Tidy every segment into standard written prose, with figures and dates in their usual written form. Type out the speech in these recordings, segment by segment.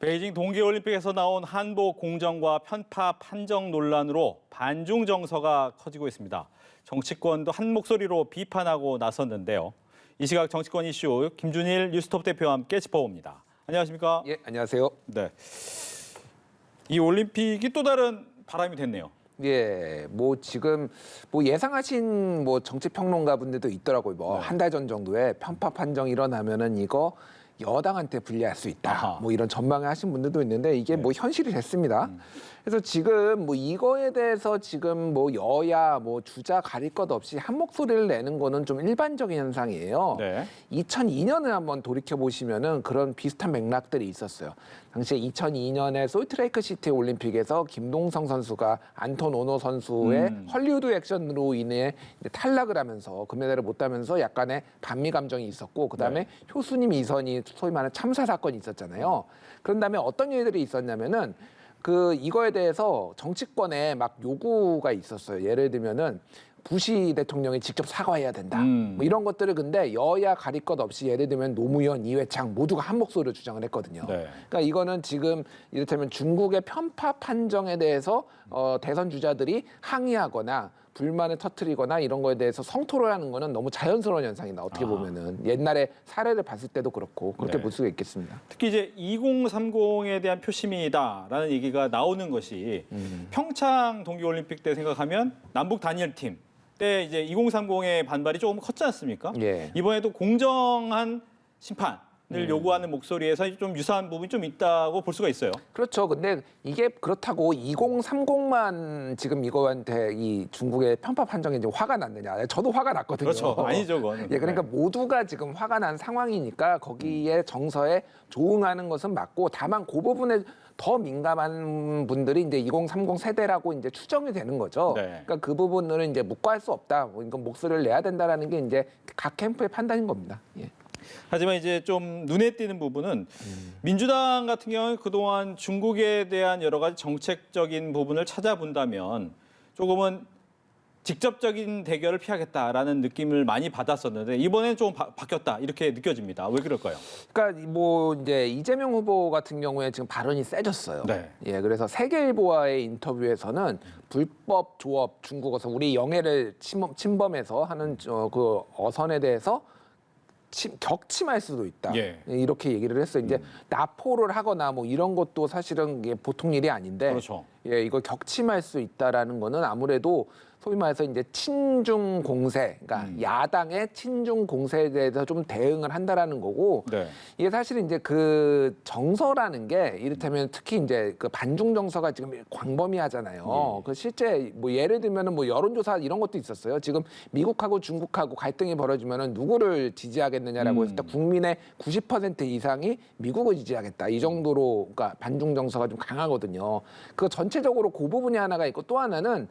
베이징 동계올림픽에서 나온 한복 공정과 편파 판정 논란으로 반중 정서가 커지고 있습니다. 정치권도 한 목소리로 비판하고 나섰는데요. 이 시각 정치권 이슈 김준일 뉴스톱 대표와 함께 짚어봅니다. 안녕하십니까? 예, 안녕하세요. 네. 이 올림픽이 또 다른 바람이 됐네요. 예, 뭐 지금 뭐 예상하신 뭐 정치 평론가 분들도 있더라고요. 뭐 한 달 전 정도에 편파 판정 일어나면은 이거 여당한테 불리할 수 있다. 아하. 뭐 이런 전망을 하신 분들도 있는데 이게 뭐 현실이 됐습니다. 그래서 지금 뭐 이거에 대해서 지금 뭐 여야 뭐 주자 가릴 것 없이 한 목소리를 내는 거는 좀 일반적인 현상이에요. 네. 2002년을 한번 돌이켜 보시면은 그런 비슷한 맥락들이 있었어요. 당시에 2002년에 솔트레이크 시티 올림픽에서 김동성 선수가 안톤 오노 선수의 헐리우드 액션으로 인해 이제 탈락을 하면서 금메달을 못 따면서 약간의 반미 감정이 있었고 그다음에 효수님 이선희 소위 말하는 참사 사건이 있었잖아요. 그런 다음에 어떤 일들이 있었냐면은 이거에 대해서 정치권에 막 요구가 있었어요. 예를 들면은 부시 대통령이 직접 사과해야 된다. 뭐 이런 것들을 근데 여야 가릴 것 없이 예를 들면 노무현, 이회창 모두가 한 목소리로 주장을 했거든요. 네. 그러니까 이거는 지금 이를테면 중국의 편파 판정에 대해서 대선 주자들이 항의하거나 불만을 터뜨리거나 이런 거에 대해서 성토를 하는 거는 너무 자연스러운 현상이다. 어떻게 보면은 옛날에 사례를 봤을 때도 그렇고 그렇게 네. 볼 수가 있겠습니다. 특히 이제 2030에 대한 표심이다라는 얘기가 나오는 것이 평창 동계올림픽 때 생각하면 남북 단일팀 때 이제 2030의 반발이 조금 컸지 않습니까? 예. 이번에도 공정한 심판을 요구하는 목소리에서 좀 유사한 부분이 좀 있다고 볼 수가 있어요. 그렇죠. 근데 이게 그렇다고 2030만 지금 이거한테 이 중국의 편파 판정에 이제 화가 났느냐? 저도 화가 났거든요. 그렇죠. 아니죠, 그거는. 예, 그러니까 네. 모두가 지금 화가 난 상황이니까 거기에 정서에 조응하는 것은 맞고 다만 그 부분에 더 민감한 분들이 이제 2030 세대라고 이제 추정이 되는 거죠. 네. 그러니까 그 부분은 이제 묵과할 수 없다. 이건 목소리를 내야 된다라는 게 이제 각 캠프의 판단인 겁니다. 예. 하지만 이제 좀 눈에 띄는 부분은 민주당 같은 경우는 그동안 중국에 대한 여러 가지 정책적인 부분을 찾아본다면 조금은 직접적인 대결을 피하겠다라는 느낌을 많이 받았었는데 이번에는 좀 바뀌었다 이렇게 느껴집니다. 왜 그럴까요? 그러니까 뭐 이제 이재명 후보 같은 경우에 지금 발언이 세졌어요. 네. 예, 그래서 세계일보와의 인터뷰에서는 불법 조업 중국어선 우리 영해를 침범해서 하는 그 어선에 대해서 격침할 수도 있다. 예. 이렇게 얘기를 했어요. 이제 납포를 하거나 뭐 이런 것도 사실은 이게 보통 일이 아닌데, 그렇죠. 예, 이거 격침할 수 있다라는 거는 아무래도 소위 말해서 이제 친중 공세, 그러니까 야당의 친중 공세에 대해서 좀 대응을 한다라는 거고, 네. 이게 사실 이제 그 정서라는 게 이를테면 특히 이제 그 반중 정서가 지금 광범위하잖아요. 그 실제 뭐 예를 들면은 뭐 여론조사 이런 것도 있었어요. 지금 미국하고 중국하고 갈등이 벌어지면은 누구를 지지하겠느냐라고 했을 때 국민의 90% 이상이 미국을 지지하겠다. 이 정도로 그러니까 반중 정서가 좀 강하거든요. 그 전체적으로 그 부분이 하나가 있고 또 하나는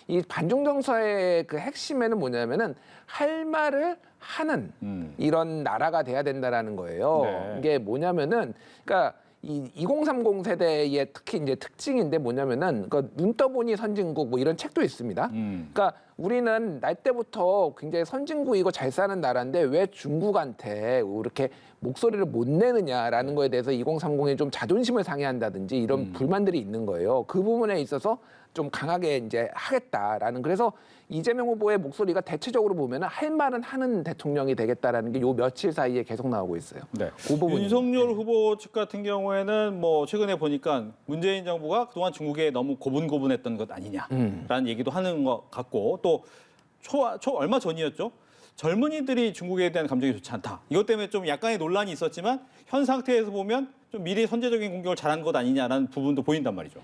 이 반중 정서의 그 핵심에는 뭐냐면은 할 말을 하는 이런 나라가 돼야 된다라는 거예요. 네. 이게 뭐냐면은 그러니까 이 2030 세대의 특히 이제 특징인데 뭐냐면은 그 눈 떠보니 선진국 뭐 이런 책도 있습니다. 그러니까 우리는 날 때부터 굉장히 선진국이고 잘 사는 나라인데 왜 중국한테 이렇게 목소리를 못 내느냐라는 거에 대해서 2030이 좀 자존심을 상해한다든지 이런 불만들이 있는 거예요. 그 부분에 있어서 좀 강하게 이제 하겠다라는 그래서 이재명 후보의 목소리가 대체적으로 보면은 할 말은 하는 대통령이 되겠다라는 게 요 며칠 사이에 계속 나오고 있어요. 네. 그 부분이. 윤석열 후보 측 같은 경우에는 뭐 최근에 보니까 문재인 정부가 그동안 중국에 너무 고분고분했던 것 아니냐라는 얘기도 하는 것 같고 또 얼마 전이었죠. 젊은이들이 중국에 대한 감정이 좋지 않다. 이것 때문에 좀 약간의 논란이 있었지만 현 상태에서 보면 좀 미리 선제적인 공격을 잘한 것 아니냐라는 부분도 보인단 말이죠.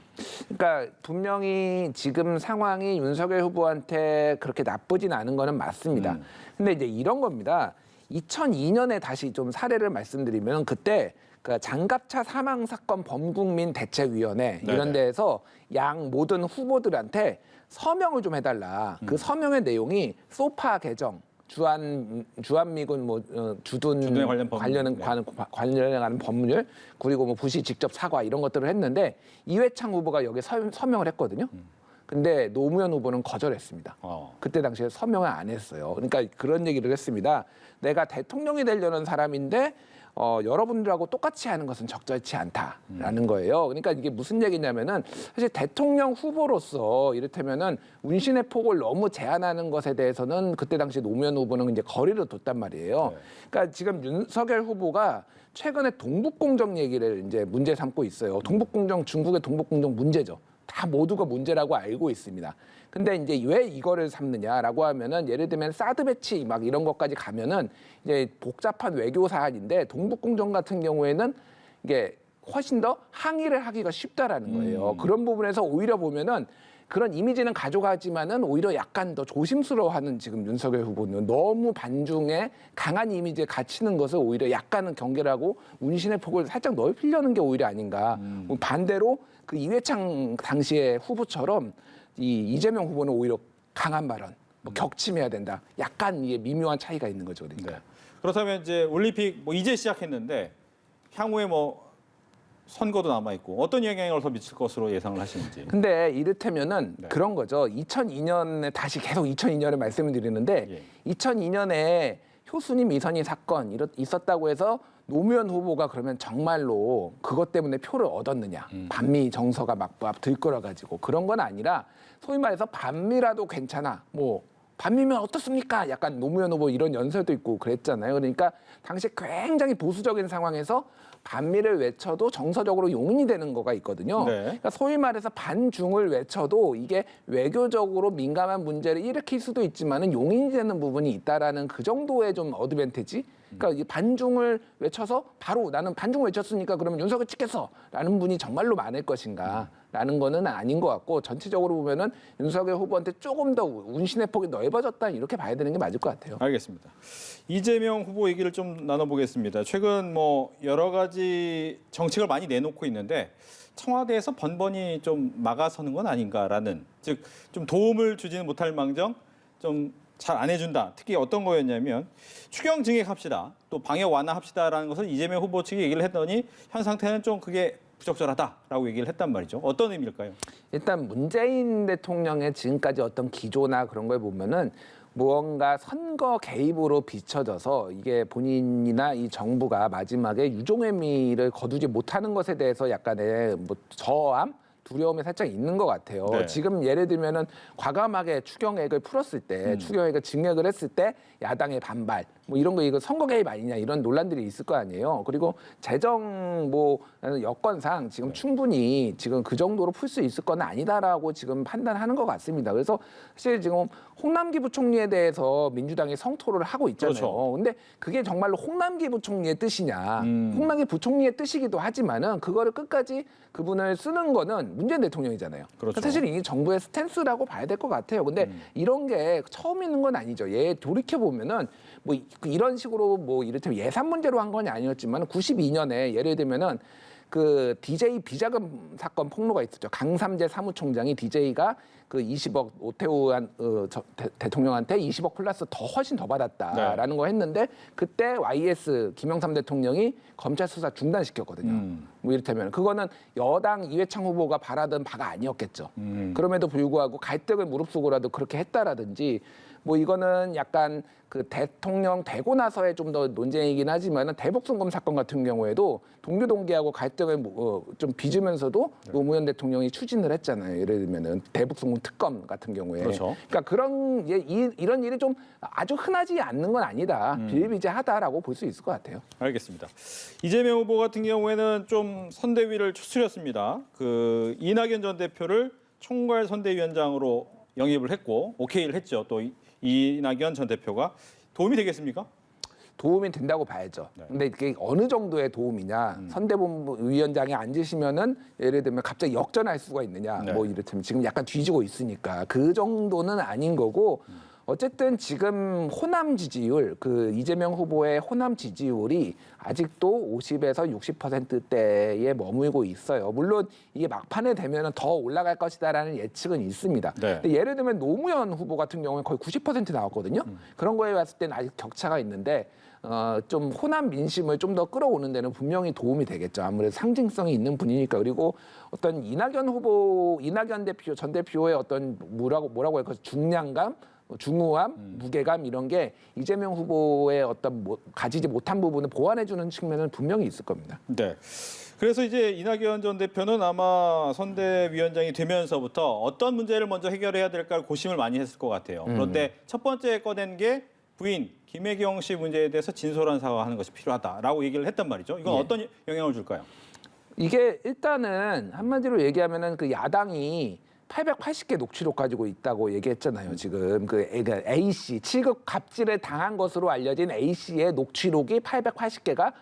그러니까 분명히 지금 상황이 윤석열 후보한테 그렇게 나쁘진 않은 거는 맞습니다. 근데 이제 이런 겁니다. 2002년에 다시 좀 사례를 말씀드리면 그때 그 장갑차 사망 사건 범국민 대책위원회 이런 데에서 양 모든 후보들한테 서명을 좀 해달라. 그 서명의 내용이 소파 개정. 주한미군 주둔에 관련한 법률 그리고 뭐 부시 직접 사과 이런 것들을 했는데 이회창 후보가 여기 서명을 했거든요. 근데 노무현 후보는 거절했습니다. 그때 당시에 서명을 안 했어요. 그러니까 그런 얘기를 했습니다. 내가 대통령이 되려는 사람인데 여러분들하고 똑같이 하는 것은 적절치 않다라는 거예요. 그러니까 이게 무슨 얘기냐면은 사실 대통령 후보로서 이를테면은 운신의 폭을 너무 제한하는 것에 대해서는 그때 당시 노무현 후보는 이제 거리를 뒀단 말이에요. 네. 그러니까 지금 윤석열 후보가 최근에 동북공정 얘기를 이제 문제 삼고 있어요. 동북공정, 중국의 동북공정 문제죠. 다 모두가 문제라고 알고 있습니다. 근데 이제 왜 이거를 삼느냐라고 하면은 예를 들면 사드 배치 막 이런 것까지 가면은 이제 복잡한 외교 사안인데 동북공정 같은 경우에는 이게 훨씬 더 항의를 하기가 쉽다라는 거예요. 그런 부분에서 오히려 보면은 그런 이미지는 가져가지만은 오히려 약간 더 조심스러워하는 지금 윤석열 후보는 너무 반중에 강한 이미지에 갇히는 것을 오히려 약간은 경계를 하고 운신의 폭을 살짝 넓히려는 게 오히려 아닌가. 반대로 그 이회창 당시의 후보처럼 이재명 후보는 오히려 강한 발언, 뭐 격침해야 된다. 약간 이게 미묘한 차이가 있는 거죠. 그러니까. 네. 그렇다면 이제 올림픽 뭐 이제 시작했는데 향후에 뭐 선거도 남아 있고 어떤 영향을 더 미칠 것으로 예상을 하시는지. 근데 이를테면은 네. 그런 거죠. 2002년에 다시 계속 2002년을 말씀을 드리는데 예. 2002년에 효순이 미선이 사건 있었다고 해서 노무현 후보가 그러면 정말로 그것 때문에 표를 얻었느냐. 반미 정서가 막 들끓어가지고 그런 건 아니라 소위 말해서 반미라도 괜찮아. 뭐 반미면 어떻습니까? 약간 노무현 후보 이런 연설도 있고 그랬잖아요. 그러니까 당시 굉장히 보수적인 상황에서 반미를 외쳐도 정서적으로 용인이 되는 거가 있거든요. 네. 그러니까 소위 말해서 반중을 외쳐도 이게 외교적으로 민감한 문제를 일으킬 수도 있지만은 용인이 되는 부분이 있다라는 그 정도의 좀 어드밴티지. 그러니까 이 반중을 외쳐서 바로 나는 반중 외쳤으니까 그러면 윤석열 찍겠어라는 분이 정말로 많을 것인가라는 거는 아닌 것 같고 전체적으로 보면은 윤석열 후보한테 조금 더 운신의 폭이 넓어졌다 이렇게 봐야 되는 게 맞을 것 같아요. 알겠습니다. 이재명 후보 얘기를 좀 나눠보겠습니다. 최근 뭐 여러 가지 정책을 많이 내놓고 있는데 청와대에서 번번이 좀 막아서는 건 아닌가라는, 즉 좀 도움을 주지는 못할 망정 좀 잘 안 해준다. 특히 어떤 거였냐면 추경 증액합시다, 또 방역 완화합시다라는 것을 이재명 후보 측이 얘기를 했더니 현 상태는 좀 그게 부적절하다라고 얘기를 했단 말이죠. 어떤 의미일까요? 일단 문재인 대통령의 지금까지 어떤 기조나 그런 걸 보면은 무언가 선거 개입으로 비춰져서 이게 본인이나 이 정부가 마지막에 유종의미를 거두지 못하는 것에 대해서 약간의 뭐 저함? 두려움이 살짝 있는 것 같아요. 네. 지금 예를 들면은 과감하게 추경액을 풀었을 때, 추경액을 증액을 했을 때 야당의 반발, 뭐 이런 거 이거 선거 개입 아니냐 이런 논란들이 있을 거 아니에요. 그리고 재정 뭐 여건상 지금 충분히 지금 그 정도로 풀 수 있을 건 아니다라고 지금 판단하는 것 같습니다. 그래서 사실 지금 홍남기 부총리에 대해서 민주당이 성토를 하고 있잖아요. 그렇죠. 근데 그게 정말로 홍남기 부총리의 뜻이냐? 홍남기 부총리의 뜻이기도 하지만은 그거를 끝까지 그분을 쓰는 거는 문재인 대통령이잖아요. 그렇죠. 사실 이 정부의 스탠스라고 봐야 될 것 같아요. 근데 이런 게 처음 있는 건 아니죠. 돌이켜 보면은 뭐 이런 식으로 뭐 이를테면 예산 문제로 한 건 아니었지만 92년에 예를 들면은 그 DJ 비자금 사건 폭로가 있었죠. 강삼재 사무총장이 DJ가 그 20억 오태우 대통령한테 20억 플러스 더 훨씬 더 받았다라는 거 했는데 그때 YS 김영삼 대통령이 검찰 수사 중단시켰거든요. 뭐 이를테면 그거는 여당 이회창 후보가 바라던 바가 아니었겠죠. 그럼에도 불구하고 갈등을 무릅쓰고라도 그렇게 했다라든지 뭐 이거는 약간 그 대통령 되고 나서의 좀 더 논쟁이긴 하지만은 대북송금 사건 같은 경우에도 동교동계하고 갈등을 좀 빚으면서도 노무현 대통령이 추진을 했잖아요. 예를 들면은 대북송금 특검 같은 경우에. 그렇죠. 그러니까 그런 이런 일이 좀 아주 흔하지 않는 건 아니다. 비일비재하다라고 볼 수 있을 것 같아요. 알겠습니다. 이재명 후보 같은 경우에는 좀 선대위를 추스렸습니다. 그 이낙연 전 대표를 총괄 선대위원장으로 영입을 했고 오케이를 했죠. 또 이낙연 전 대표가 도움이 되겠습니까? 도움이 된다고 봐야죠. 근데 이게 어느 정도의 도움이냐. 선대본부 위원장에 앉으시면은 예를 들면 갑자기 역전할 수가 있느냐. 네. 뭐 이를테면 지금 약간 뒤지고 있으니까 그 정도는 아닌 거고 어쨌든 지금 호남 지지율, 그 이재명 후보의 호남 지지율이 아직도 50에서 60%대에 머물고 있어요. 물론 이게 막판에 되면 더 올라갈 것이다라는 예측은 있습니다. 네. 근데 예를 들면 노무현 후보 같은 경우는 거의 90% 나왔거든요. 그런 거에 봤을 때는 아직 격차가 있는데 좀 호남 민심을 좀 더 끌어오는 데는 분명히 도움이 되겠죠. 아무래도 상징성이 있는 분이니까. 그리고 어떤 이낙연 전 대표의 어떤 뭐라고 할까 중량감, 중후함, 무게감 이런 게 이재명 후보의 어떤 가지지 못한 부분을 보완해주는 측면은 분명히 있을 겁니다. 네. 그래서 이제 이낙연 전 대표는 아마 선대위원장이 되면서부터 어떤 문제를 먼저 해결해야 될까를 고심을 많이 했을 것 같아요. 그런데 첫 번째 꺼낸 게 부인 김혜경 씨 문제에 대해서 진솔한 사과하는 것이 필요하다라고 얘기를 했단 말이죠. 이건 어떤 영향을 줄까요? 이게 일단은 한마디로 얘기하면은 그 야당이 880개 녹취록 가지고 있다고 얘기했잖아요. 지금 그 A 씨 7급 갑질을 당한 것으로 알려진 A 씨의 녹취록이 880개가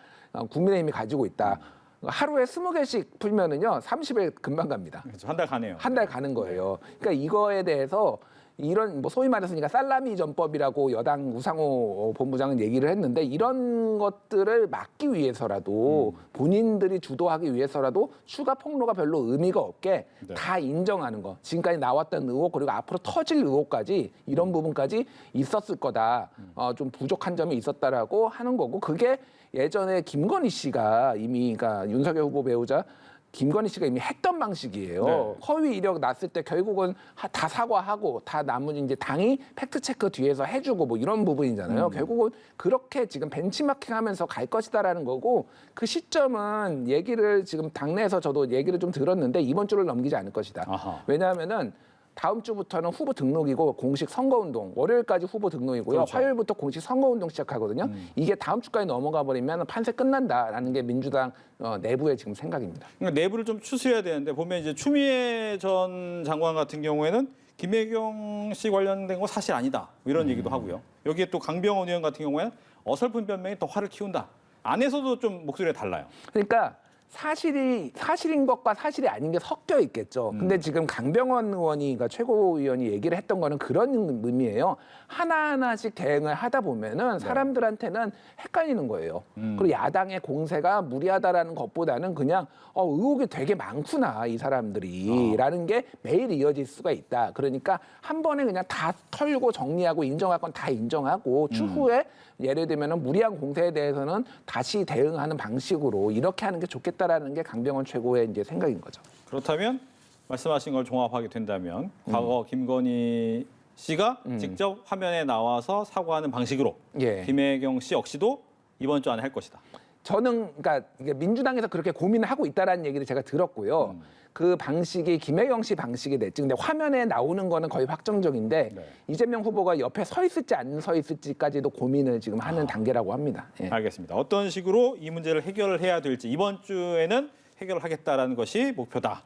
국민의힘이 가지고 있다. 하루에 20개씩 풀면은요 30일 금방 갑니다. 그렇죠. 한 달 가네요. 한 달 가는 거예요. 그러니까 이거에 대해서 이런 뭐 소위 말해서 살라미 전법이라고 여당 우상호 본부장은 얘기를 했는데 이런 것들을 막기 위해서라도 본인들이 주도하기 위해서라도 추가 폭로가 별로 의미가 없게 네. 다 인정하는 거. 지금까지 나왔던 의혹 그리고 앞으로 터질 의혹까지 이런 부분까지 있었을 거다. 좀 부족한 점이 있었다라고 하는 거고 그게 예전에 김건희 씨가 이미 그러니까 윤석열 후보 배우자 김건희 씨가 이미 했던 방식이에요. 네. 허위 이력 났을 때 결국은 다 사과하고 다 나머지 이제 당이 팩트 체크 뒤에서 해주고 뭐 이런 부분이잖아요. 결국은 그렇게 지금 벤치마킹하면서 갈 것이다라는 거고 그 시점은 얘기를 지금 당내에서 저도 얘기를 좀 들었는데 이번 주를 넘기지 않을 것이다. 아하. 왜냐하면은 다음 주부터는 후보 등록이고 공식 선거운동 월요일까지 후보 등록이고요. 그렇죠. 화요일부터 공식 선거운동 시작하거든요. 이게 다음 주까지 넘어가 버리면 판세 끝난다라는 게 민주당 내부의 지금 생각입니다. 그러니까 내부를 좀 추스려야 되는데 보면 이제 추미애 전 장관 같은 경우에는 김혜경 씨 관련된 거 사실 아니다 이런 얘기도 하고요. 여기에 또 강병원 의원 같은 경우에는 어설픈 변명이 더 화를 키운다. 안에서도 좀 목소리가 달라요. 그러니까 사실인 것과 사실이 아닌 게 섞여 있겠죠. 근데 지금 강병원 의원이 그러니까 최고위원이 얘기를 했던 거는 그런 의미예요. 하나하나씩 대응을 하다 보면은 사람들한테는 헷갈리는 거예요. 그리고 야당의 공세가 무리하다라는 것보다는 그냥 의혹이 되게 많구나 이 사람들이라는 게 매일 이어질 수가 있다. 그러니까 한 번에 그냥 다 털고 정리하고 인정할 건 다 인정하고 추후에 예를 들면은 무리한 공세에 대해서는 다시 대응하는 방식으로 이렇게 하는 게 좋겠다라는 게 강병원 최고의 이제 생각인 거죠. 그렇다면 말씀하신 걸 종합하게 된다면 과거 김건희 씨가 직접 화면에 나와서 사과하는 방식으로 예. 김혜경 씨 역시도 이번 주 안에 할 것이다. 저는 그러니까 이게 민주당에서 그렇게 고민을 하고 있다라는 얘기를 제가 들었고요. 그 방식이 김혜경 씨 방식이 됐지. 근데 화면에 나오는 거는 거의 확정적인데 네. 이재명 후보가 옆에 서 있을지 안 서 있을지까지도 고민을 지금 하는 단계라고 합니다. 예. 알겠습니다. 어떤 식으로 이 문제를 해결을 해야 될지 이번 주에는 해결을 하겠다라는 것이 목표다.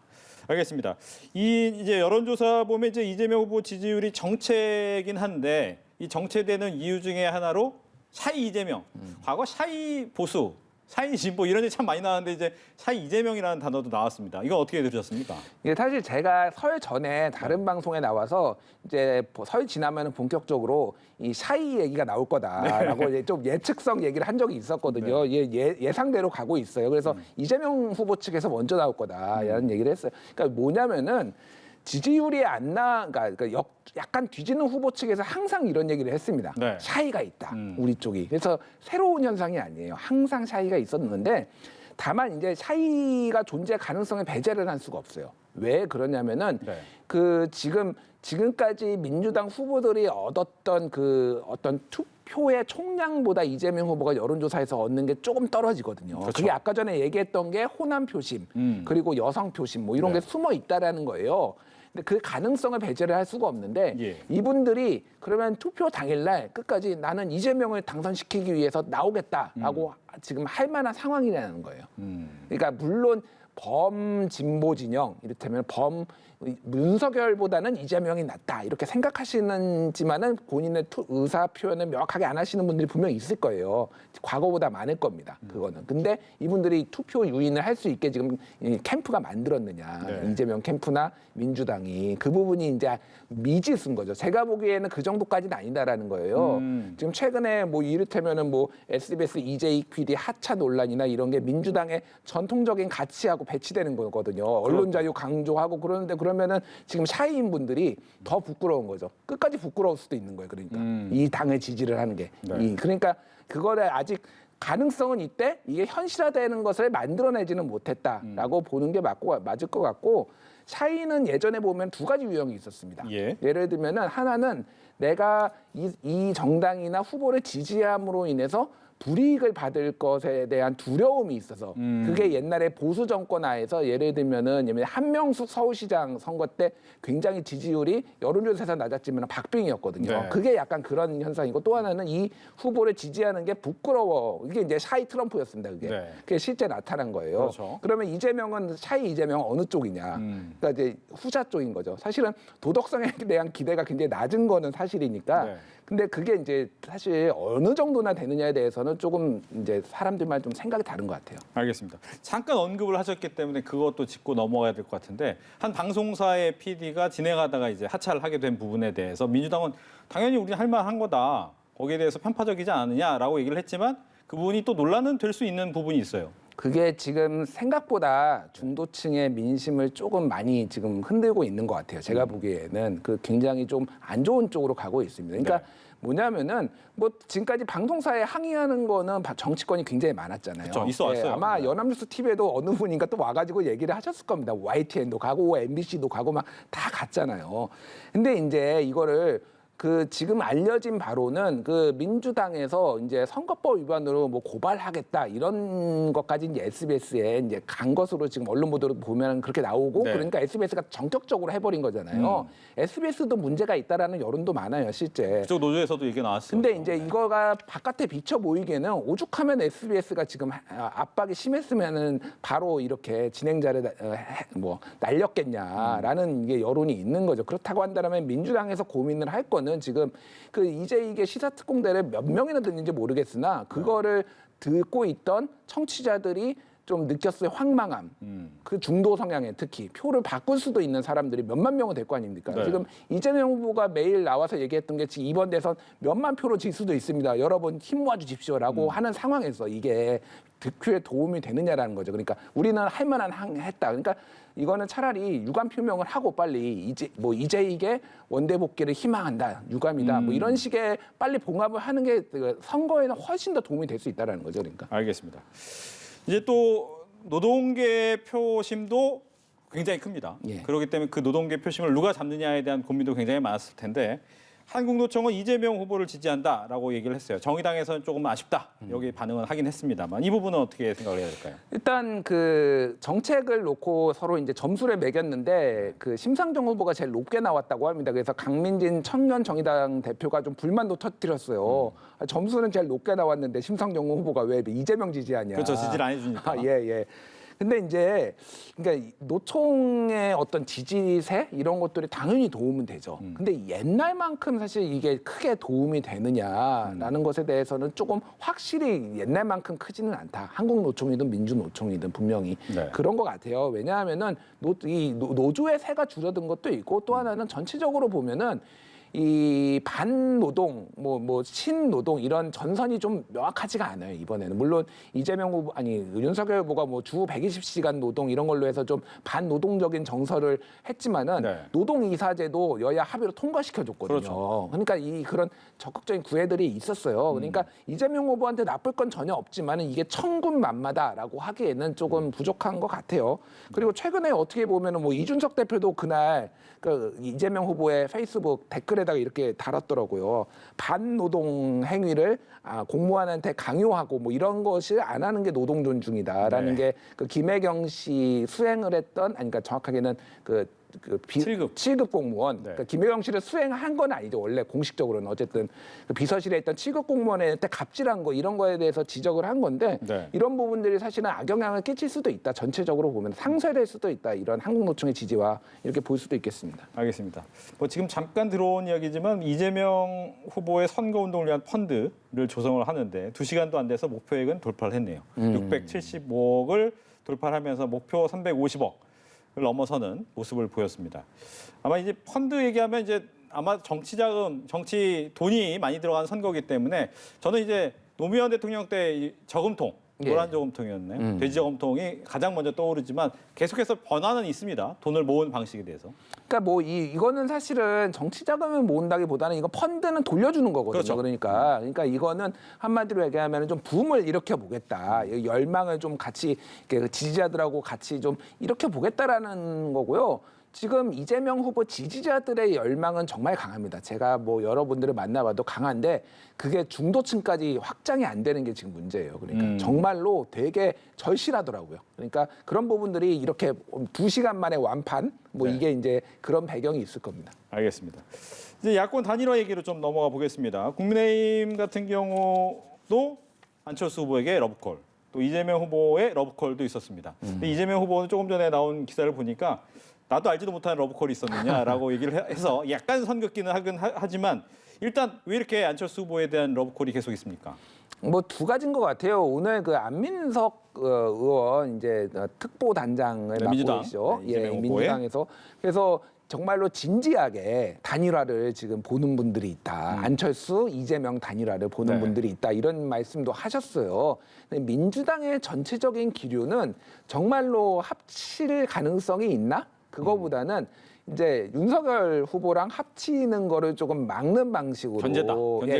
알겠습니다. 이제 여론조사 보면 이제 이재명 후보 지지율이 정체긴 한데 이 정체되는 이유 중에 하나로 샤이 이재명. 과거 샤이 보수, 샤이 진보 이런 게 참 많이 나왔는데 이제 샤이 이재명이라는 단어도 나왔습니다. 이건 어떻게 들으셨습니까? 이게 사실 제가 설 전에 다른 방송에 나와서 이제 설 지나면 본격적으로 이 샤이 얘기가 나올 거다라고 이제 좀 예측성 얘기를 한 적이 있었거든요. 예상대로 가고 있어요. 그래서 이재명 후보 측에서 먼저 나올 거다라는 얘기를 했어요. 그러니까 뭐냐면은 지지율이 그러니까 약간 뒤지는 후보 측에서 항상 이런 얘기를 했습니다. 네. 샤이가 있다, 우리 쪽이. 그래서 새로운 현상이 아니에요. 항상 샤이가 있었는데 다만 이제 샤이가 존재 가능성에 배제를 할 수가 없어요. 왜 그러냐면은 네. 그 지금까지 민주당 후보들이 얻었던 그 어떤 투표의 총량보다 이재명 후보가 여론조사에서 얻는 게 조금 떨어지거든요. 그렇죠. 그게 아까 전에 얘기했던 게 호남 표심 그리고 여성 표심 뭐 이런 게 숨어 있다라는 거예요. 근데 그 가능성을 배제를 할 수가 없는데 예. 이분들이 그러면 투표 당일날 끝까지 나는 이재명을 당선시키기 위해서 나오겠다라고 지금 할 만한 상황이라는 거예요. 그러니까 물론 범진보 진영 이를테면 윤석열보다는 이재명이 낫다 이렇게 생각하시는지만은 본인의 의사 표현을 명확하게 안 하시는 분들이 분명히 있을 거예요. 과거보다 많을 겁니다. 그거는. 근데 이분들이 투표 유인을 할 수 있게 지금 이 캠프가 만들었느냐. 네. 이재명 캠프나 민주당이 그 부분이 이제 미지 쓴 거죠. 제가 보기에는 그 정도까지는 아니다라는 거예요. 지금 최근에 뭐 이를테면은 뭐 SBS EJ PD 하차 논란이나 이런 게 민주당의 전통적인 가치하고 배치되는 거거든요. 언론 자유 강조하고 그러는데 그러면은 지금 샤이인 분들이 더 부끄러운 거죠. 끝까지 부끄러울 수도 있는 거예요. 그러니까 이 당의 지지를 하는 게. 네. 그러니까 그거를 아직 가능성은 이때 이게 현실화되는 것을 만들어내지는 못했다라고 보는 게 맞을 것 같고 샤이는 예전에 보면 두 가지 유형이 있었습니다. 예. 예를 들면은 하나는 내가 이 정당이나 후보를 지지함으로 인해서 불이익을 받을 것에 대한 두려움이 있어서 그게 옛날에 보수 정권 하에서 예를 들면은 한명숙 서울시장 선거 때 굉장히 지지율이 여론조사에서 낮았지만 박빙이었거든요. 네. 그게 약간 그런 현상이고 또 하나는 이 후보를 지지하는 게 부끄러워. 이게 이제 샤이 트럼프였습니다. 그게. 네. 그게 실제 나타난 거예요. 그렇죠. 그러면 샤이 이재명은 어느 쪽이냐? 그러니까 이제 후자 쪽인 거죠. 사실은 도덕성에 대한 기대가 굉장히 낮은 거는 사실이니까. 네. 근데 그게 이제 사실 어느 정도나 되느냐에 대해서는 조금 이제 사람들만 좀 생각이 다른 것 같아요. 알겠습니다. 잠깐 언급을 하셨기 때문에 그것도 짚고 넘어가야 될 것 같은데 한 방송사의 PD가 진행하다가 이제 하차를 하게 된 부분에 대해서 민주당은 당연히 우리는 할 만한 거다. 거기에 대해서 편파적이지 않느냐라고 얘기를 했지만 그 부분이 또 논란은 될 수 있는 부분이 있어요. 그게 지금 생각보다 중도층의 민심을 조금 많이 지금 흔들고 있는 것 같아요. 제가 보기에는 그 굉장히 좀 안 좋은 쪽으로 가고 있습니다. 그러니까 뭐냐면은 뭐 지금까지 방송사에 항의하는 거는 정치권이 굉장히 많았잖아요. 그렇죠. 있어 왔어요. 아마 연합뉴스 TV에도 어느 분인가 또 와가지고 얘기를 하셨을 겁니다. YTN도 가고 MBC도 가고 막 다 갔잖아요. 근데 이제 이거를 그 지금 알려진 바로는 그 민주당에서 이제 선거법 위반으로 뭐 고발하겠다 이런 것까지 이제 SBS에 이제 간 것으로 지금 언론 보도를 보면 그렇게 나오고 네. 그러니까 SBS가 전격적으로 해버린 거잖아요. SBS도 문제가 있다라는 여론도 많아요, 실제. 그쪽 노조에서도 얘기 나왔어요. 근데 이제 이거가 바깥에 비춰 보이기에는 오죽하면 SBS가 지금 압박이 심했으면은 바로 이렇게 진행자를 뭐 날렸겠냐라는 이게 여론이 있는 거죠. 그렇다고 한다면 민주당에서 고민을 할 거는 지금 그 이제 이게 시사특공대를 몇 명이나 듣는지 모르겠으나 그거를 듣고 있던 청취자들이 좀 느꼈을 황망함, 그 중도 성향에 특히 표를 바꿀 수도 있는 사람들이 몇만 명은 될 거 아닙니까? 네. 지금 이재명 후보가 매일 나와서 얘기했던 게 지금 이번 대선 몇만 표로 질 수도 있습니다. 여러분 힘 모아주십시오라고 하는 상황에서 이게 득표에 도움이 되느냐라는 거죠. 그러니까 우리는 할 만한 했다. 그러니까 이거는 차라리 유감 표명을 하고 빨리 이제 이게 원대 복귀를 희망한다, 유감이다, 뭐 이런 식의 빨리 봉합을 하는 게 선거에는 훨씬 더 도움이 될 수 있다라는 거죠. 그러니까. 알겠습니다. 이제 또 노동계 표심도 굉장히 큽니다. 예. 그렇기 때문에 그 노동계 표심을 누가 잡느냐에 대한 고민도 굉장히 많았을 텐데 한국노총은 이재명 후보를 지지한다라고 얘기를 했어요. 정의당에서는 조금 아쉽다. 여기 반응은 하긴 했습니다만 이 부분은 어떻게 생각을 해야 될까요? 일단 그 정책을 놓고 서로 이제 점수를 매겼는데 그 심상정 후보가 제일 높게 나왔다고 합니다. 그래서 강민진 청년 정의당 대표가 좀 불만도 터뜨렸어요. 점수는 제일 높게 나왔는데 심상정 후보가 왜 이재명 지지하냐? 그렇죠. 지지를 안 해주니까. 예. 근데 이제 그러니까 노총의 어떤 지지세 이런 것들이 당연히 도움은 되죠. 근데 옛날만큼 사실 이게 크게 도움이 되느냐라는 것에 대해서는 조금 확실히 옛날만큼 크지는 않다. 한국 노총이든 민주 노총이든 분명히 네. 그런 것 같아요. 왜냐하면은 노조의 세가 줄어든 것도 있고 또 하나는 전체적으로 보면은 이 반노동, 뭐 신노동 이런 전선이 좀 명확하지가 않아요 이번에는. 물론 이재명 후보 윤석열 후보가 뭐 주 120시간 노동 이런 걸로 해서 좀 반노동적인 정서를 했지만은 네. 노동이사제도 여야 합의로 통과시켜줬거든요. 그렇죠. 그러니까 그런 적극적인 구애들이 있었어요. 그러니까 이재명 후보한테 나쁠 건 전혀 없지만은 이게 천군만마다라고 하기에는 조금 부족한 것 같아요. 그리고 최근에 어떻게 보면은 뭐 이준석 대표도 그날 그 이재명 후보의 페이스북 댓글에다가 이렇게 달았더라고요. 반노동 행위를 공무원한테 강요하고 뭐 이런 것을 안 하는 게 노동 존중이다라는 네. 게 그 김혜경 씨 수행을 했던 그러니까 정확하게는 그 7급 공무원, 네. 그러니까 김혜경 씨를 수행한 건 아니죠. 원래 공식적으로는 어쨌든 그 비서실에 있던 7급 공무원한테 갑질한 거 이런 거에 대해서 지적을 한 건데 네. 이런 부분들이 사실은 악영향을 끼칠 수도 있다. 전체적으로 보면 상쇄될 수도 있다. 이런 한국노총의 지지와 이렇게 볼 수도 있겠습니다. 알겠습니다. 뭐 지금 잠깐 들어온 이야기지만 이재명 후보의 선거운동을 위한 펀드를 조성을 하는데 2시간도 안 돼서 목표액은 돌파를 했네요. 675억을 돌파하면서 목표 350억. 을 넘어서는 모습을 보였습니다. 아마 이제 펀드 얘기하면 이제 아마 정치 자금, 정치 돈이 많이 들어가는 선거이기 때문에 저는 이제 노무현 대통령 때 이 저금통 노란 저금통이었나요? 돼지 저금통이 가장 먼저 떠오르지만 계속해서 변화는 있습니다. 돈을 모은 방식에 대해서. 그러니까 뭐 이거는 사실은 정치 자금을 모은다기보다는 이거 펀드는 돌려주는 거거든요. 그렇죠. 그러니까 이거는 한마디로 얘기하면 좀 붐을 일으켜 보겠다. 열망을 좀 같이 이렇게 지지자들하고 같이 좀 일으켜 보겠다라는 거고요. 지금 이재명 후보 지지자들의 열망은 정말 강합니다. 제가 뭐 여러분들을 만나봐도 강한데 그게 중도층까지 확장이 안 되는 게 지금 문제예요. 그러니까 정말로 되게 절실하더라고요. 그러니까 그런 부분들이 이렇게 2시간 만에 완판 뭐 네. 이게 이제 그런 배경이 있을 겁니다. 알겠습니다. 이제 야권 단일화 얘기로 좀 넘어가 보겠습니다. 국민의힘 같은 경우도 안철수 후보에게 러브콜, 또 이재명 후보의 러브콜도 있었습니다. 근데 이재명 후보는 조금 전에 나온 기사를 보니까 나도 알지도 못한 러브콜이 있었느냐라고 얘기를 해서 약간 선긋기는 하지만 일단 왜 이렇게 안철수 후보에 대한 러브콜이 계속 있습니까? 뭐 두 가지인 것 같아요. 오늘 그 안민석 의원 이제 특보 단장을 맡고 민주당. 계시죠. 네, 이재명 후보의. 민주당에서 그래서 정말로 진지하게 단일화를 지금 보는 분들이 있다. 안철수, 이재명 단일화를 보는 네. 분들이 있다. 이런 말씀도 하셨어요. 근데 민주당의 전체적인 기류는 정말로 합칠 가능성이 있나? 그거보다는 이제 윤석열 후보랑 합치는 거를 조금 막는 방식으로 견제다,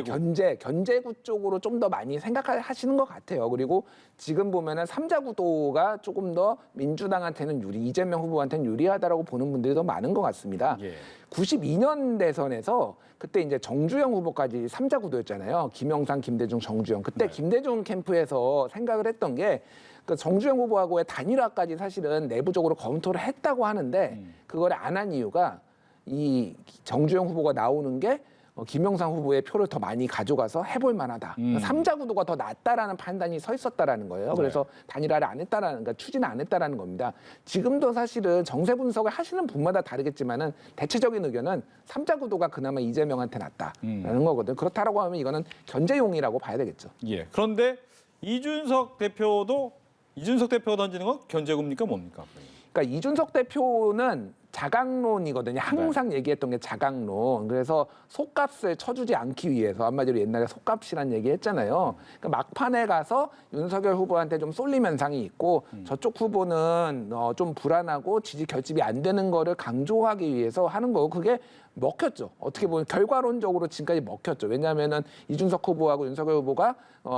견제구. 견제구 쪽으로 좀 더 많이 생각하시는 것 같아요. 그리고 지금 보면은 삼자 구도가 조금 더 민주당한테는 이재명 후보한테는 유리하다라고 보는 분들이 더 많은 것 같습니다. 예. 92년 대선에서 그때 이제 정주영 후보까지 삼자 구도였잖아요. 김영삼, 김대중, 정주영. 그때 김대중 캠프에서 생각을 했던 게 그 정주영 후보하고의 단일화까지 사실은 내부적으로 검토를 했다고 하는데 그걸 안 한 이유가 이 정주영 후보가 나오는 게 김영삼 후보의 표를 더 많이 가져가서 해볼 만하다. 삼자 구도가 더 낫다라는 판단이 서 있었다라는 거예요. 그래서 단일화를 안 했다라는, 그러니까 추진을 안 했다라는 겁니다. 지금도 사실은 정세 분석을 하시는 분마다 다르겠지만은 대체적인 의견은 삼자 구도가 그나마 이재명한테 낫다라는 거거든요. 그렇다라고 하면 이거는 견제용이라고 봐야 되겠죠. 예. 그런데 이준석 대표가 던지는 건 견제구입니까 뭡니까? 그러니까 이준석 대표는 자강론이거든요. 항상 얘기했던 게 자강론. 그래서 속값을 쳐주지 않기 위해서 한마디로 옛날에 속값이란 얘기했잖아요. 그러니까 막판에 가서 윤석열 후보한테 좀 쏠림 현상이 있고 저쪽 후보는 좀 불안하고 지지 결집이 안 되는 거를 강조하기 위해서 하는 거고 그게 먹혔죠. 어떻게 보면 결과론적으로 지금까지 먹혔죠. 왜냐하면은 이준석 후보하고 윤석열 후보가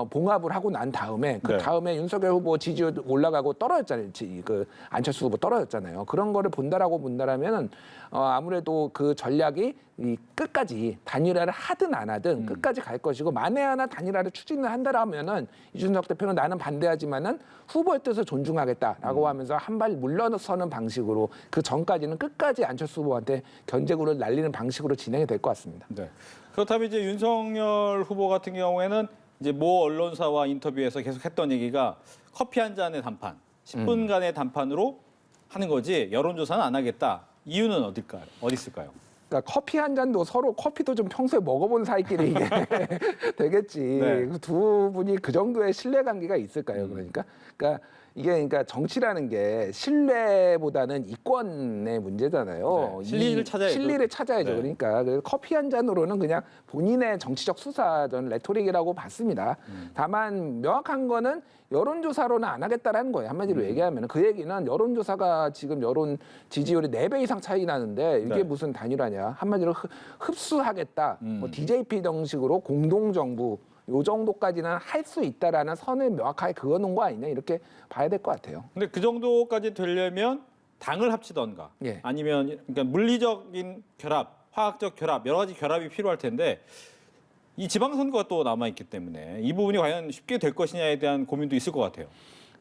봉합을 하고 난 다음에 그 네. 다음에 윤석열 후보 지지율 올라가고 떨어졌잖아요. 그 안철수 후보 떨어졌잖아요. 그런 거를 본다라면은 아무래도 그 전략이 이 끝까지 단일화를 하든 안 하든 끝까지 갈 것이고 만에 하나 단일화를 추진을 한다라면은 이준석 대표는 나는 반대하지만은 후보의 뜻을 존중하겠다라고 하면서 한 발 물러서는 방식으로 그 전까지는 끝까지 안철수 후보한테 견제구를 날리는 방식으로 진행이 될 것 같습니다. 네. 그렇다면 이제 윤석열 후보 같은 경우에는 이제 모 언론사와 인터뷰에서 계속 했던 얘기가 커피 한 잔의 단판, 10분간의 단판으로 하는 거지 여론조사는 안 하겠다. 이유는 어디 있을까요? 그러니까 커피 한 잔도 서로 커피도 좀 평소에 먹어본 사이끼리 이게 되겠지. 네. 두 분이 그 정도의 신뢰관계가 있을까요? 그러니까 이게 정치라는 게 신뢰보다는 이권의 문제잖아요. 네, 실리를 찾아야죠. 실리를 찾아야죠. 네. 그러니까 그래서 커피 한 잔으로는 그냥 본인의 정치적 수사, 전 레토릭이라고 봤습니다. 다만 명확한 거는 여론조사로는 안 하겠다라는 거예요. 한마디로 얘기하면 그 얘기는 여론조사가 지금 여론 지지율이 4배 이상 차이 나는데 이게 네. 무슨 단일화냐. 한마디로 흡수하겠다. 뭐 DJP 정식으로 공동정부 요 정도까지는 할 수 있다라는 선을 명확하게 그어놓은 거 아니냐 이렇게 봐야 될 것 같아요. 근데 그 정도까지 되려면 당을 합치던가 예. 아니면 그러니까 물리적인 결합, 화학적 결합, 여러 가지 결합이 필요할 텐데 이 지방선거가 또 남아있기 때문에 이 부분이 과연 쉽게 될 것이냐에 대한 고민도 있을 것 같아요.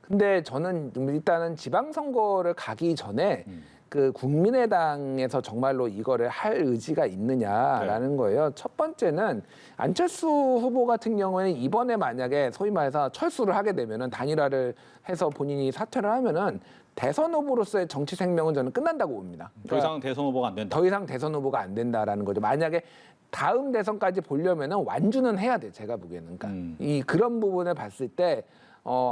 근데 저는 일단은 지방선거를 가기 전에 그 국민의당에서 정말로 이거를 할 의지가 있느냐라는 거예요. 첫 번째는 안철수 후보 같은 경우에는 이번에 만약에 소위 말해서 철수를 하게 되면은 단일화를 해서 본인이 사퇴를 하면은 대선 후보로서의 정치 생명은 저는 끝난다고 봅니다. 더 이상 대선 후보가 안 된다. 더 이상 대선 후보가 안 된다라는 거죠. 만약에 다음 대선까지 보려면은 완주는 해야 돼. 제가 보기에는. 그러니까 이 그런 부분을 봤을 때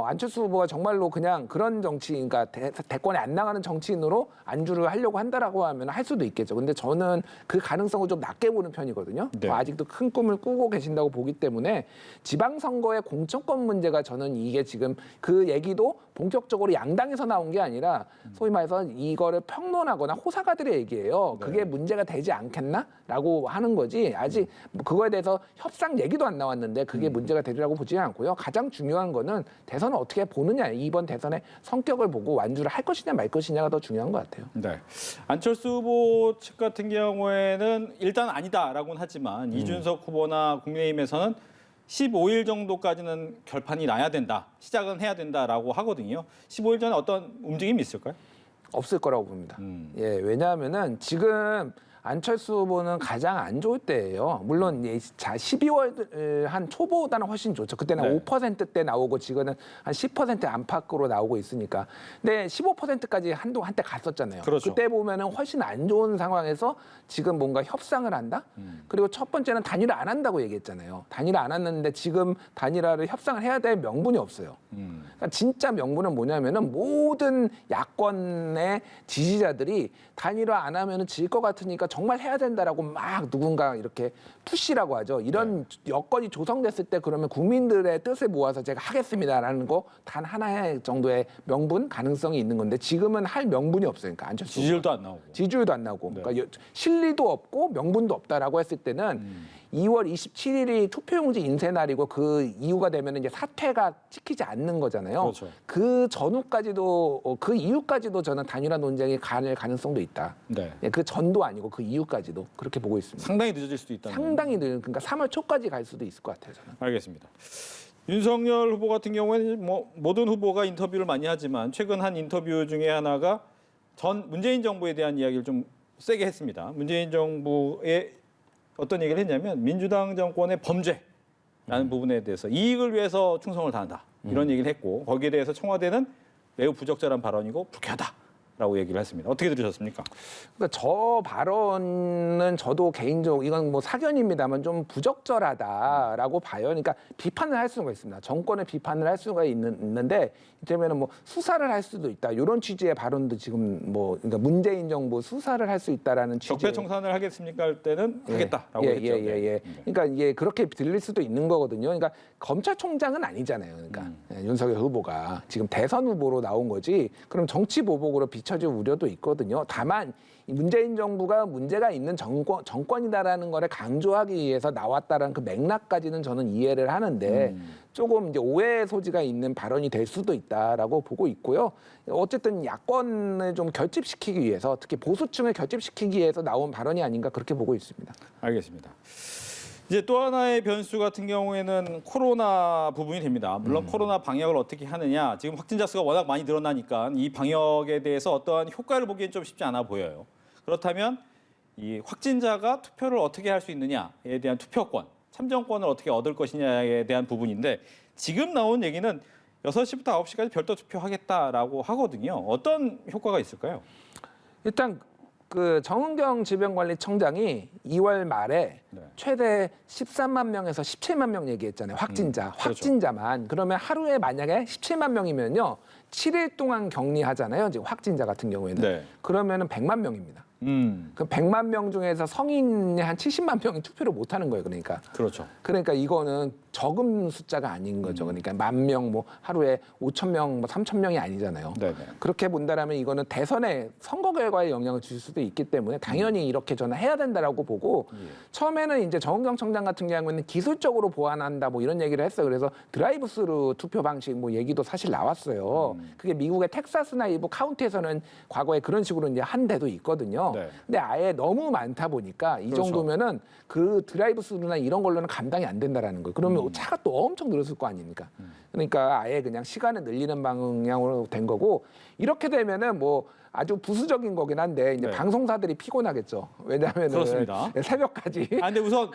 안철수 후보가 정말로 그냥 그런 정치, 그러니까 대권에 안 나가는 정치인으로 안주를 하려고 한다라고 하면 할 수도 있겠죠. 근데 저는 그 가능성을 좀 낮게 보는 편이거든요. 네. 아직도 큰 꿈을 꾸고 계신다고 보기 때문에 지방선거의 공천권 문제가 저는 이게 지금 그 얘기도 본격적으로 양당에서 나온 게 아니라 소위 말해서 이거를 평론하거나 호사가들의 얘기예요. 그게 문제가 되지 않겠나라고 하는 거지. 아직 그거에 대해서 협상 얘기도 안 나왔는데 그게 문제가 되리라고 보지는 않고요. 가장 중요한 거는 대선을 어떻게 보느냐. 이번 대선의 성격을 보고 완주를 할 것이냐 말 것이냐가 더 중요한 것 같아요. 네. 안철수 후보 측 같은 경우에는 일단 아니다라고는 하지만 이준석 후보나 국민의힘에서는 15일 정도까지는 결판이 나야 된다. 시작은 해야 된다라고 하거든요. 15일 전에 어떤 움직임이 있을까요? 없을 거라고 봅니다. 예, 왜냐하면은 지금 안철수 후보는 가장 안 좋을 때예요. 물론 12월 한 초보보다는 훨씬 좋죠. 그때는 네. 5%대 나오고 지금은 한 10% 안팎으로 나오고 있으니까. 근데 15%까지 한때 갔었잖아요. 그렇죠. 그때 보면은 훨씬 안 좋은 상황에서 지금 뭔가 협상을 한다. 그리고 첫 번째는 단일화 안 한다고 얘기했잖아요. 단일화 안 했는데 지금 단일화를 협상을 해야 될 명분이 없어요. 그러니까 진짜 명분은 뭐냐면은 모든 야권의 지지자들이 단일화 안 하면은 질 것 같으니까 정말 해야 된다라고 막 누군가 이렇게 푸시라고 하죠. 이런 여건이 조성됐을 때 그러면 국민들의 뜻을 모아서 제가 하겠습니다라는 거 단 하나의 정도의 명분 가능성이 있는 건데 지금은 할 명분이 없어요. 그러니까 안철수 지지율도 안 나오고. 지지율도 안 나오고 네. 그러니까 실리도 없고 명분도 없다라고 했을 때는 2월 27일이 투표용지 인쇄 날이고 그 이후가 되면 이제 사퇴가 찍히지 않는 거잖아요. 그렇죠. 그 전후까지도 그 이후까지도 저는 단일화 논쟁이 갈 가능성도 있다. 네. 예, 그 전도 아니고 그 이후까지도 그렇게 보고 있습니다. 상당히 늦어질 수도 있다. 상당히 늦은 그러니까 3월 초까지 갈 수도 있을 것 같아요. 저는. 알겠습니다. 윤석열 후보 같은 경우에는 뭐 모든 후보가 인터뷰를 많이 하지만 최근 한 인터뷰 중에 하나가 전 문재인 정부에 대한 이야기를 좀 세게 했습니다. 문재인 정부의 어떤 얘기를 했냐면 민주당 정권의 범죄라는 부분에 대해서 이익을 위해서 충성을 다한다. 이런 얘기를 했고 거기에 대해서 청와대는 매우 부적절한 발언이고 불쾌하다라고 얘기를 했습니다. 어떻게 들으셨습니까? 그러니까 저 발언은 저도 개인적으로 이건 뭐 사견입니다만 좀 부적절하다라고 봐요. 그러니까 비판을 할 수가 있습니다. 정권을 비판을 할 수가 있는데 이때면은 뭐 수사를 할 수도 있다. 이런 취지의 발언도 지금 뭐 그러니까 문재인 정부 수사를 할 수 있다라는 취지. 적폐청산을 하겠습니까 할 때는 하겠다라고 했죠. 네. 그러니까 그렇게 들릴 수도 있는 거거든요. 그러니까 검찰총장은 아니잖아요. 그러니까 윤석열 후보가 지금 대선 후보로 나온 거지. 그럼 정치 보복으로 비춰질 우려도 있거든요. 다만 이 문재인 정부가 문제가 있는 정권이다라는 거를 강조하기 위해서 나왔다라는 그 맥락까지는 저는 이해를 하는데 조금 이제 오해의 소지가 있는 발언이 될 수도 있다라고 보고 있고요. 어쨌든 야권을 좀 결집시키기 위해서 특히 보수층을 결집시키기 위해서 나온 발언이 아닌가 그렇게 보고 있습니다. 알겠습니다. 이제 또 하나의 변수 같은 경우에는 코로나 부분이 됩니다. 물론 코로나 방역을 어떻게 하느냐, 지금 확진자 수가 워낙 많이 늘어나니까 이 방역에 대해서 어떠한 효과를 보기엔 좀 쉽지 않아 보여요. 그렇다면 이 확진자가 투표를 어떻게 할 수 있느냐에 대한 투표권, 참정권을 어떻게 얻을 것이냐에 대한 부분인데 지금 나온 얘기는 6시부터 9시까지 별도 투표하겠다라고 하거든요. 어떤 효과가 있을까요? 일단 그 정은경 질병관리청장이 2월 말에 네. 최대 13만 명에서 17만 명 얘기했잖아요. 확진자만. 그러면 하루에 만약에 17만 명이면요. 7일 동안 격리하잖아요. 지금 확진자 같은 경우에는. 네. 그러면은 100만 명입니다. 그 100만 명 중에서 성인이 한 70만 명이 투표를 못 하는 거예요. 그렇죠. 그러니까 이거는 적은 숫자가 아닌 거죠. 그러니까 10,000명, 뭐 하루에 5,000명, 뭐 3,000명이 아니잖아요. 네네. 그렇게 본다라면 이거는 대선에 선거 결과에 영향을 줄 수도 있기 때문에 당연히 이렇게 저는 해야 된다라고 보고 처음에는 이제 정은경 청장 같은 경우에는 기술적으로 보완한다 뭐 이런 얘기를 했어요. 그래서 드라이브스루 투표 방식 뭐 얘기도 사실 나왔어요. 그게 미국의 텍사스나 일부 카운티에서는 과거에 그런 식으로 이제 한 데도 있거든요. 네. 근데 아예 너무 많다 보니까 이 그렇죠. 정도면은 그 드라이브스루나 이런 걸로는 감당이 안 된다라는 거예요. 그러면 차가 또 엄청 늘었을 거 아닙니까? 그러니까 아예 그냥 시간을 늘리는 방향으로 된 거고 이렇게 되면은 뭐 아주 부수적인 거긴 한데 이제 네. 방송사들이 피곤하겠죠. 왜냐하면 그렇습니다. 새벽까지. 아, 근데 우선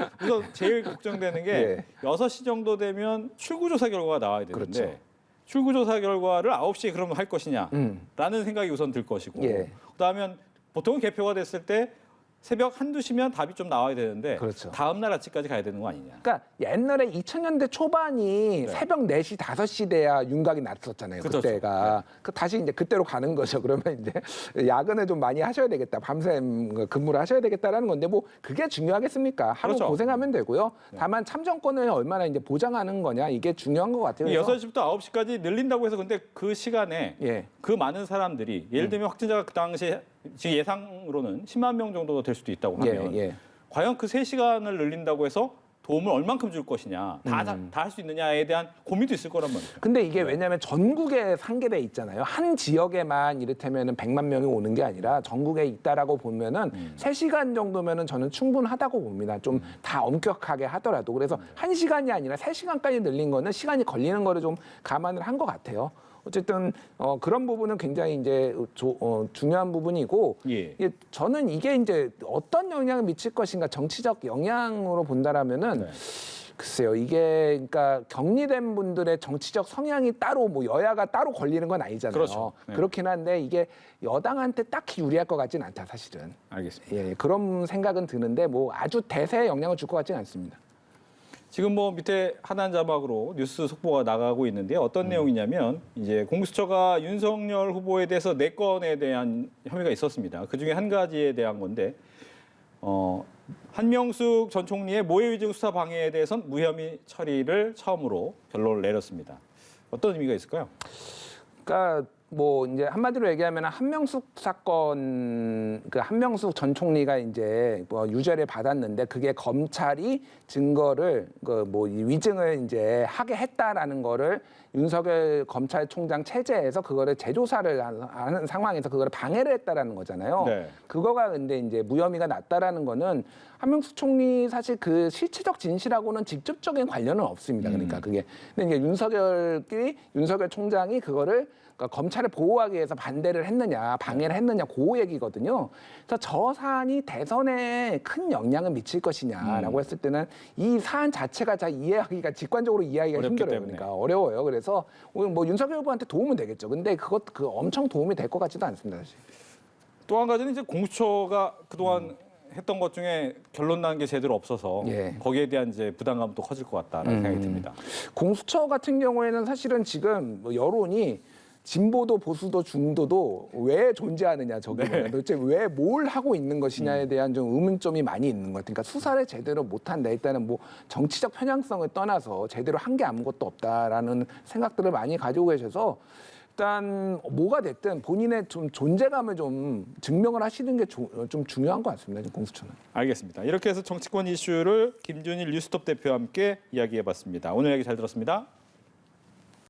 제일 걱정되는 게 네. 6시 정도 되면 출구조사 결과가 나와야 되는데 그렇죠. 출구조사 결과를 9시에 그럼 할 것이냐라는 생각이 우선 들 것이고 예. 그다음에 보통은 개표가 됐을 때 새벽 한두 시면 답이 좀 나와야 되는데 그렇죠. 다음 날 아침까지 가야 되는 거 아니냐. 그러니까 옛날에 2000년대 초반이 새벽 4시, 5시 돼야 윤곽이 났었잖아요. 그렇죠. 그때가. 그 다시 이제 그때로 가는 거죠. 그러면 이제 야근을 좀 많이 하셔야 되겠다. 밤샘 근무를 하셔야 되겠다라는 건데 뭐 그게 중요하겠습니까? 하루 그렇죠. 고생하면 되고요. 다만 참정권을 얼마나 이제 보장하는 거냐 이게 중요한 것 같아요. 그래서 6시부터 9시까지 늘린다고 해서 근데 그 시간에 예. 그 많은 사람들이 예를 들면 확진자가 그 당시에 지금 예상으로는 10만 명 정도가 될 수도 있다고 하면 예. 과연 그 3시간을 늘린다고 해서 도움을 얼만큼 줄 것이냐, 다 할 수 있느냐에 대한 고민도 있을 거란 말이에요. 근데 이게 왜냐하면 전국에 상계돼 있잖아요. 한 지역에만 이를테면은 100만 명이 오는 게 아니라 전국에 있다라고 보면은 3시간 정도면은 저는 충분하다고 봅니다. 좀 다 엄격하게 하더라도. 그래서 1시간이 아니라 3시간까지 늘린 거는 시간이 걸리는 거를 좀 감안을 한 것 같아요. 어쨌든 그런 부분은 굉장히 이제 중요한 부분이고 예. 저는 이게 이제 어떤 영향을 미칠 것인가 정치적 영향으로 본다라면은 네. 글쎄요, 이게 그러니까 격리된 분들의 정치적 성향이 따로 뭐 여야가 따로 걸리는 건 아니잖아요. 그렇죠. 네. 그렇긴 한데 이게 여당한테 딱히 유리할 것 같지는 않다, 사실은. 알겠습니다. 예, 그런 생각은 드는데 뭐 아주 대세에 영향을 줄 것 같지는 않습니다. 지금 뭐 밑에 하단 자막으로 뉴스 속보가 나가고 있는데 어떤 내용이냐면 이제 공수처가 윤석열 후보에 대해서 4건에 대한 혐의가 있었습니다. 그 중에 한 가지에 대한 건데 한명숙 전 총리의 모해위증 수사 방해에 대해선 무혐의 처리를 처음으로 결론을 내렸습니다. 어떤 의미가 있을까요? 그러니까 뭐 이제 한마디로 얘기하면 한명숙 사건 그 한명숙 전 총리가 이제 뭐 유죄를 받았는데 그게 검찰이 증거를 그 뭐 위증을 이제 하게 했다라는 거를 윤석열 검찰총장 체제에서 그거를 재조사를 하는 상황에서 그거를 방해를 했다라는 거잖아요. 네. 그거가 근데 이제 무혐의가 났다라는 거는 한명숙 총리 사실 그 실체적 진실하고는 직접적인 관련은 없습니다. 그러니까 그게 근데 이제 윤석열 총장이 그거를 그러니까 검찰을 보호하기 위해서 반대를 했느냐, 방해를 했느냐, 그 얘기거든요. 그래서 저 사안이 대선에 큰 영향을 미칠 것이냐라고 했을 때는 이 사안 자체가 잘 이해하기가 직관적으로 이해하기가 어렵기 힘들어요. 때문에. 그러니까 어려워요. 그래서 뭐 윤석열 후보한테 도움은 되겠죠. 근데 그 엄청 도움이 될 것 같지도 않습니다, 사실. 또 한 가지는 이제 공수처가 그동안 했던 것 중에 결론 난 게 제대로 없어서 예. 거기에 대한 이제 부담감도 커질 것 같다라는 생각이 듭니다. 공수처 같은 경우에는 사실은 지금 뭐 여론이 진보도 보수도 중도도 왜 존재하느냐 저기 도대체 왜 뭘 하고 있는 것이냐에 대한 좀 의문점이 많이 있는 것 같아요. 그러니까 수사를 제대로 못한다. 일단은 뭐 정치적 편향성을 떠나서 제대로 한 게 아무것도 없다라는 생각들을 많이 가지고 계셔서 일단 뭐가 됐든 본인의 좀 존재감을 좀 증명을 하시는 게 좀 중요한 것 같습니다. 공수처는. 알겠습니다. 이렇게 해서 정치권 이슈를 김준일 뉴스톱 대표와 함께 이야기해봤습니다. 오늘 이야기 잘 들었습니다.